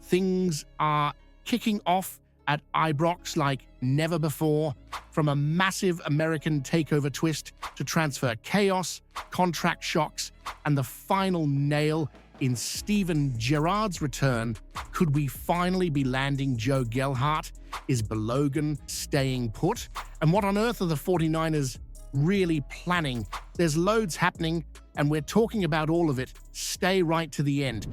Things are kicking off at Ibrox like never before, from a massive American takeover twist to transfer chaos, contract shocks, and the final nail in Steven Gerrard's return. Could we finally be landing Joe Gelhardt? Is Belogan staying put? And what on earth are the 49ers really planning? There's loads happening, and we're talking about all of it. Stay right to the end.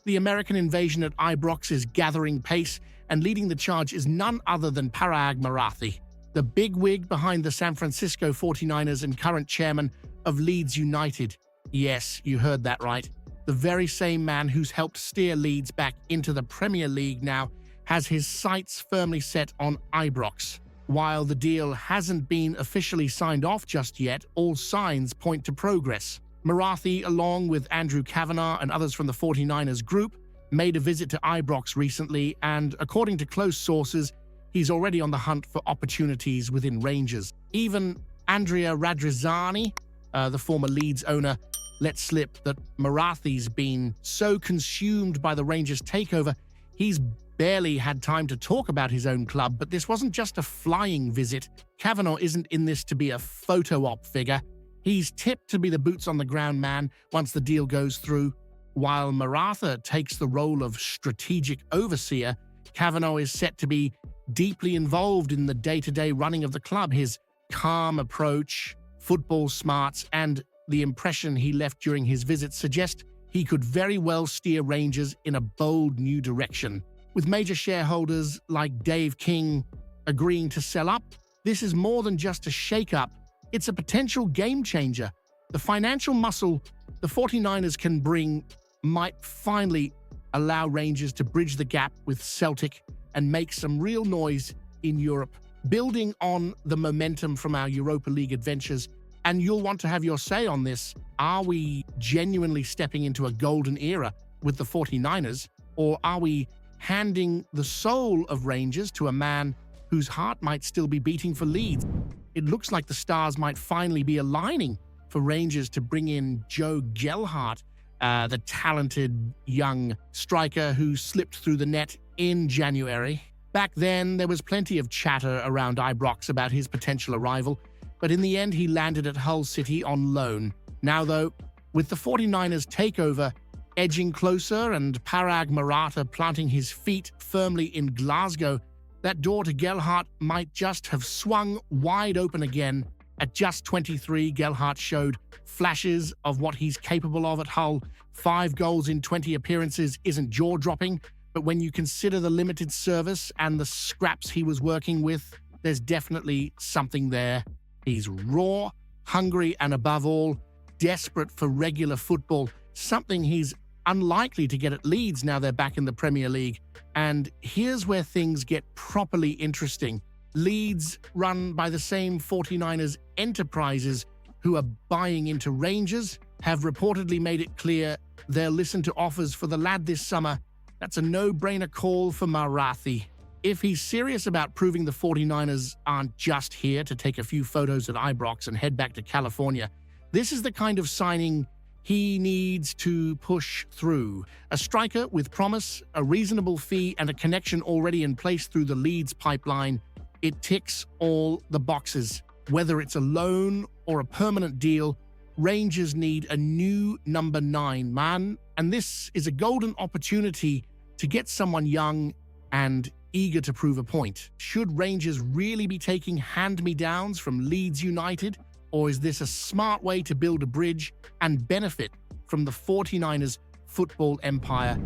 The American invasion at Ibrox is gathering pace, and leading the charge is none other than Paraag Marathe, the bigwig behind the San Francisco 49ers and current chairman of Leeds United. Yes, you heard that right. The very same man who's helped steer Leeds back into the Premier League now has his sights firmly set on Ibrox. While the deal hasn't been officially signed off just yet, all signs point to progress. Marathe, along with Andrew Kavanagh and others from the 49ers group, made a visit to Ibrox recently, and according to close sources, he's already on the hunt for opportunities within Rangers. Even Andrea Radrizzani, the former Leeds owner, let slip that Marathe's been so consumed by the Rangers takeover, he's barely had time to talk about his own club. But this wasn't just a flying visit. Kavanagh isn't in this to be a photo op figure. He's tipped to be the boots-on-the-ground man once the deal goes through. While Marathe takes the role of strategic overseer, Kavanagh is set to be deeply involved in the day-to-day running of the club. His calm approach, football smarts, and the impression he left during his visit suggest he could very well steer Rangers in a bold new direction. With major shareholders like Dave King agreeing to sell up, this is more than just a shake-up. It's a potential game-changer. The financial muscle the 49ers can bring might finally allow Rangers to bridge the gap with Celtic and make some real noise in Europe. Building on the momentum from our Europa League adventures, and you'll want to have your say on this, are we genuinely stepping into a golden era with the 49ers, or are we handing the soul of Rangers to a man whose heart might still be beating for Leeds? It looks like the stars might finally be aligning for Rangers to bring in Joe Gelhardt, the talented young striker who slipped through the net in January. Back then, there was plenty of chatter around Ibrox about his potential arrival, but in the end, he landed at Hull City on loan. Now, though, with the 49ers takeover edging closer and Paraag Marathe planting his feet firmly in Glasgow, that door to Gelhardt might just have swung wide open again. At just 23, Gelhardt showed flashes of what he's capable of at Hull. 5 goals in 20 appearances isn't jaw-dropping, but when you consider the limited service and the scraps he was working with, there's definitely something there. He's raw, hungry, and above all, desperate for regular football, something he's unlikely to get at Leeds now they're back in the Premier League. And here's where things get properly interesting. Leeds, run by the same 49ers enterprises who are buying into Rangers, have reportedly made it clear they'll listen to offers for the lad this summer. That's a no-brainer call for Marathe. If he's serious about proving the 49ers aren't just here to take a few photos at Ibrox and head back to California, this is the kind of signing he needs to push through. A striker with promise, a reasonable fee, and a connection already in place through the Leeds pipeline. It ticks all the boxes. Whether it's a loan or a permanent deal, Rangers need a new number 9 man, and this is a golden opportunity to get someone young and eager to prove a point. Should Rangers really be taking hand-me-downs from Leeds United, or is this a smart way to build a bridge and benefit from the 49ers football empire?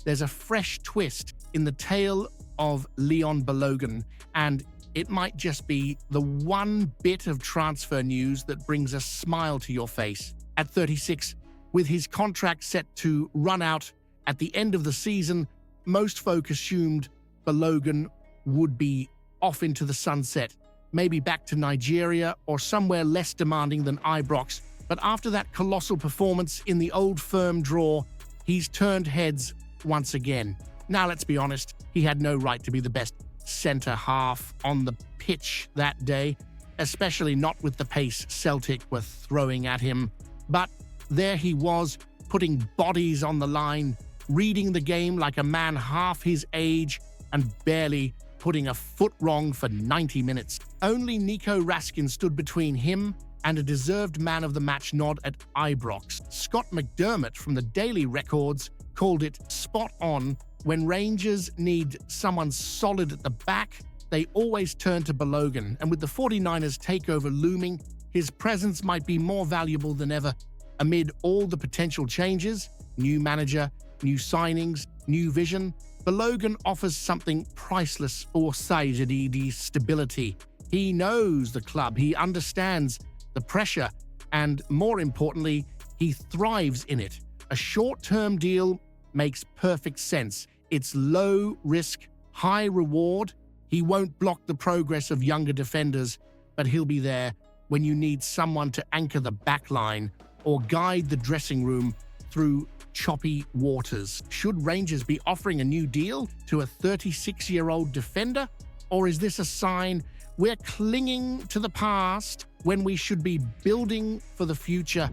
There's a fresh twist in the tale of Leon Balogun, and it might just be the one bit of transfer news that brings a smile to your face. At 36, with his contract set to run out at the end of the season, most folk assumed Belogan would be off into the sunset, maybe back to Nigeria or somewhere less demanding than Ibrox. But after that colossal performance in the Old Firm draw, he's turned heads once again. Now, let's be honest, he had no right to be the best centre-half on the pitch that day, especially not with the pace Celtic were throwing at him. But there he was, putting bodies on the line reading the game like a man half his age and barely putting a foot wrong for 90 minutes. Only Nico Raskin stood between him and a deserved man of the match nod at Ibrox. Scott McDermott from the Daily Records called it spot on. When Rangers need someone solid at the back, they always turn to Belogan, and with the 49ers takeover looming, his presence might be more valuable than ever. Amid all the potential changes, new manager, new signings, new vision, Belogan offers something priceless: foresight and stability. He knows the club, he understands the pressure, and more importantly, he thrives in it. A short-term deal makes perfect sense. It's low risk, high reward. He won't block the progress of younger defenders, but he'll be there when you need someone to anchor the back line or guide the dressing room through choppy waters. Should Rangers be offering a new deal to a 36-year-old defender? Or is this a sign we're clinging to the past when we should be building for the future?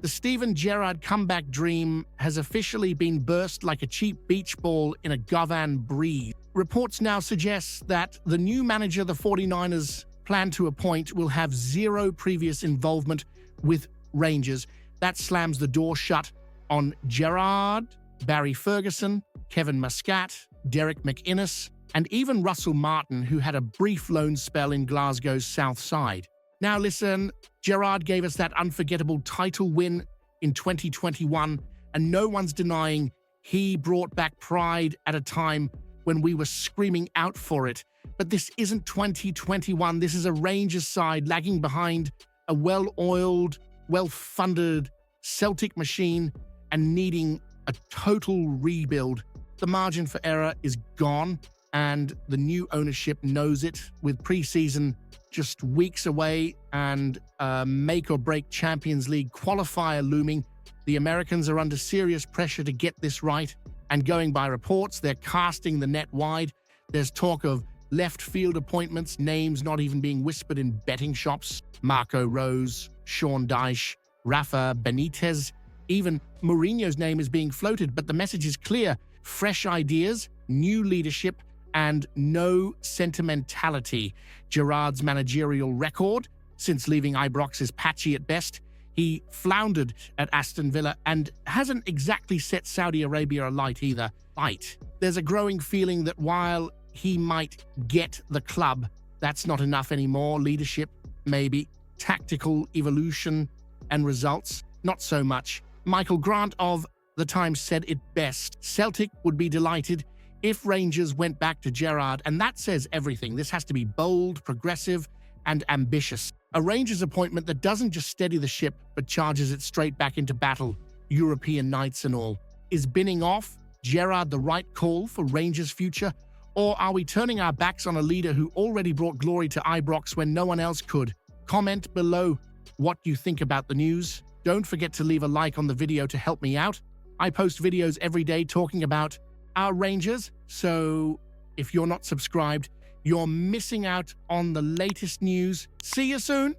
The Steven Gerrard comeback dream has officially been burst like a cheap beach ball in a Govan breeze. Reports now suggest that the new manager the 49ers plan to appoint will have zero previous involvement with Rangers. That slams the door shut on Gerrard, Barry Ferguson, Kevin Muscat, Derek McInnes, and even Russell Martin, who had a brief loan spell in Glasgow's South Side. Now listen, Gerrard gave us that unforgettable title win in 2021, and no one's denying he brought back pride at a time when we were screaming out for it. But this isn't 2021. This is a Rangers side lagging behind a well-oiled, well-funded Celtic machine and needing a total rebuild. The margin for error is gone, and the new ownership knows it. With preseason just weeks away and a make-or-break Champions League qualifier looming, the Americans are under serious pressure to get this right. And going by reports, they're casting the net wide. There's talk of left field appointments, names not even being whispered in betting shops. Marco Rose, Sean Dyche, Rafa Benitez, even Mourinho's name is being floated, but the message is clear: fresh ideas, new leadership, and no sentimentality. Gerrard's managerial record since leaving Ibrox is patchy at best. He floundered at Aston Villa and hasn't exactly set Saudi Arabia alight either. There's a growing feeling that while he might get the club, that's not enough anymore. Leadership, maybe. Tactical evolution and results, not so much. Michael Grant of The Times said it best: Celtic would be delighted if Rangers went back to Gerrard, and that says everything. This has to be bold, progressive, and ambitious. A Rangers appointment that doesn't just steady the ship, but charges it straight back into battle, European nights and all. Is binning off Gerrard the right call for Rangers' future? Or are we turning our backs on a leader who already brought glory to Ibrox when no one else could? Comment below what you think about the news. Don't forget to leave a like on the video to help me out. I post videos every day talking about our Rangers, so if you're not subscribed, you're missing out on the latest news. See you soon!